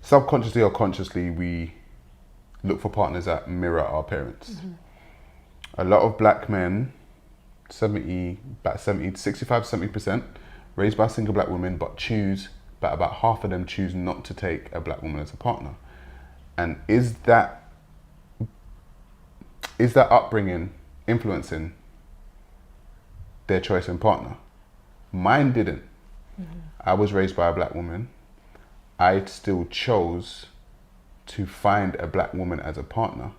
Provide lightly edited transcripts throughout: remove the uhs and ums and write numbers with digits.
subconsciously or consciously, we look for partners that mirror our parents. A lot of black men, 65-70%, raised by single black women, but about half of them choose not to take a black woman as a partner. And is that upbringing influencing their choice in partner? Mine didn't. I was raised by a black woman. I still chose to find a black woman as a partner.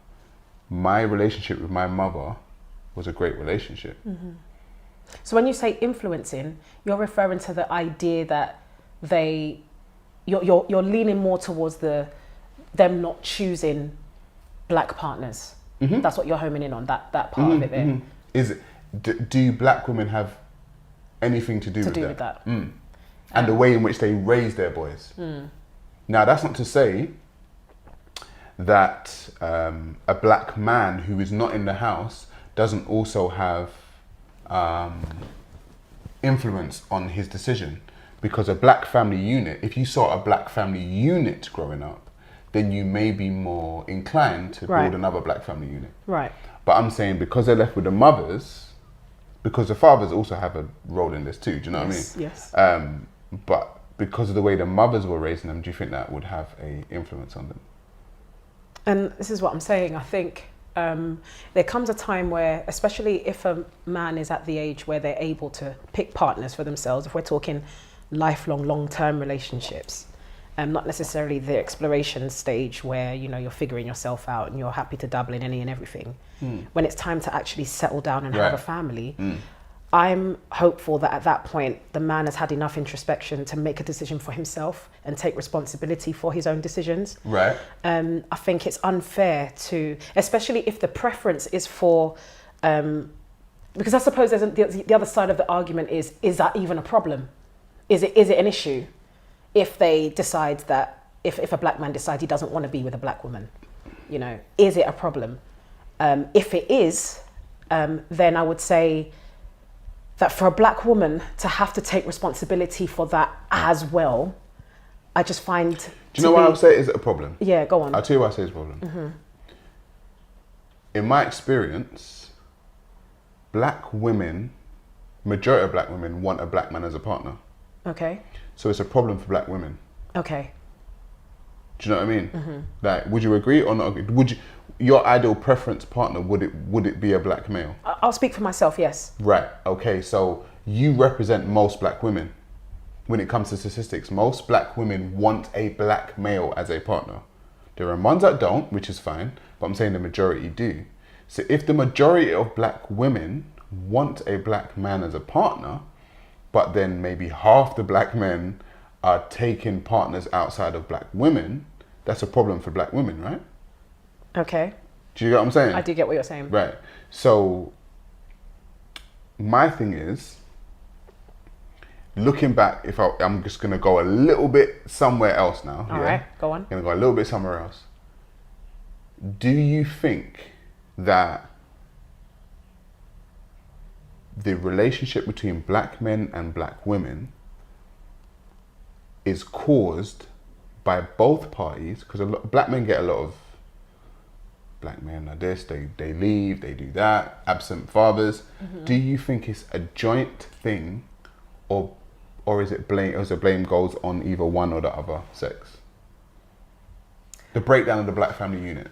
My relationship with my mother was a great relationship. So when you say influencing, you're referring to the idea that you're leaning more towards them not choosing black partners. That's what you're homing in on, that part of it there. Do black women have anything to do with that? And the way in which they raise their boys. Now, that's not to say that a black man who is not in the house doesn't also have influence on his decision. Because a black family unit, if you saw a black family unit growing up, then you may be more inclined to build another black family unit. Right. But I'm saying because they're left with the mothers, because the fathers also have a role in this too, do you know what I mean? Yes. But because of the way the mothers were raising them, do you think that would have a influence on them? And this is what I'm saying. I think there comes a time where, especially if a man is at the age where they're able to pick partners for themselves, if we're talking lifelong, long-term relationships, not necessarily the exploration stage where, you know, you're figuring yourself out and you're happy to dabble in any and everything. When it's time to actually settle down and have a family, I'm hopeful that at that point, the man has had enough introspection to make a decision for himself and take responsibility for his own decisions. Right. I think it's unfair to, especially if the preference is for, because I suppose the other side of the argument is that even a problem? Is it an issue if they decide that, if a black man decides he doesn't want to be with a black woman? You know, is it a problem? If it is, then I would say that for a black woman to have to take responsibility for that as well, I just find... Do you know why I would say is it a problem? Yeah, go on. I'll tell you why I say it's a problem. In my experience, black women, majority of black women want a black man as a partner. Okay. So it's a problem for black women. Okay. Do you know what I mean? Like, would you agree or not agree? Would you, your ideal preference partner, would it be a black male? I'll speak for myself, yes. Right, okay, so you represent most black women. When it comes to statistics, most black women want a black male as a partner. There are ones that don't, which is fine, but I'm saying the majority do. So if the majority of black women want a black man as a partner, but then maybe half the black men are taking partners outside of black women, that's a problem for black women, right? Okay. Do you get what I'm saying? I do get what you're saying. Right. So my thing is, looking back, I'm just going to go a little bit somewhere else now. All right, go on. I'm going to go a little bit somewhere else. Do you think that the relationship between black men and black women is caused by both parties? Because black men get a lot of black men are this, they leave, they do that, absent fathers. Do you think it's a joint thing, or is it blame? Or is the blame goes on either one or the other sex? The breakdown of the black family unit.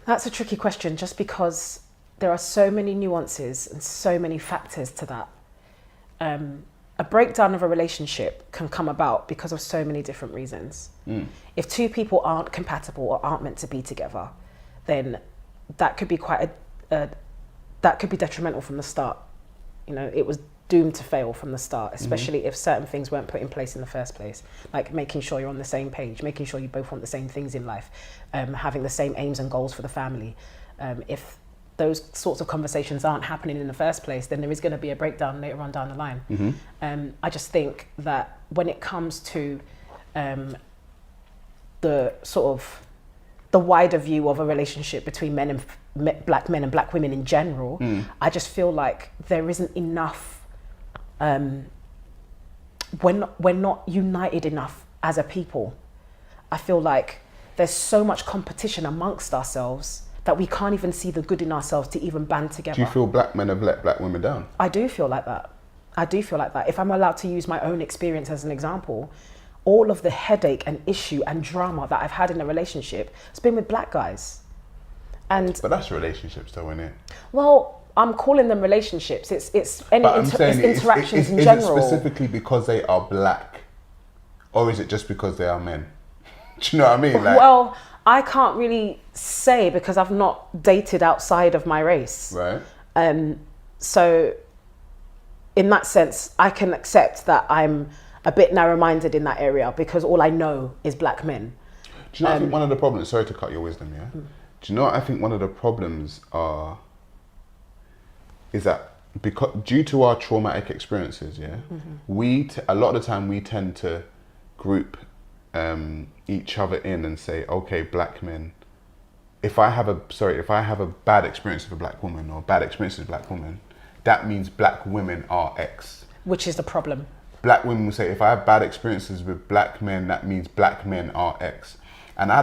That's a tricky question, just because there are so many nuances and so many factors to that. A breakdown of a relationship can come about because of so many different reasons. If two people aren't compatible or aren't meant to be together, then that could be that could be detrimental from the start. You know, it was doomed to fail from the start, especially if certain things weren't put in place in the first place, like making sure you're on the same page, making sure you both want the same things in life, having the same aims and goals for the family. If those sorts of conversations aren't happening in the first place, then there is going to be a breakdown later on down the line. I just think that when it comes to the sort of the wider view of a relationship between black men and black women in general, I just feel like there isn't enough, we're not united enough as a people. I feel like there's so much competition amongst ourselves that we can't even see the good in ourselves to even band together. Do you feel black men have let black women down? I do feel like that. I do feel like that. If I'm allowed to use my own experience as an example, all of the headache and issue and drama that I've had in a relationship has been with black guys. And But that's relationships though, isn't it? well, I'm calling them relationships. It's any But I'm saying, interactions in is general. it specifically because they are black? Or is it just because they are men? Do you know what I mean? Like, Well, I can't really say because I've not dated outside of my race. right? So in that sense, I can accept that I'm a bit narrow-minded in that area because all I know is black men. Do you know, I think one of the problems, sorry to cut your wisdom, yeah? Do you know what I think one of the problems is that because due to our traumatic experiences, yeah, a lot of the time we tend to group each other in and say, okay, black men, if I have a bad experience with a black woman or bad experience with a black woman, that means black women are X. Which is the problem. Black women will say, if I have bad experiences with black men, that means black men are X. And I don't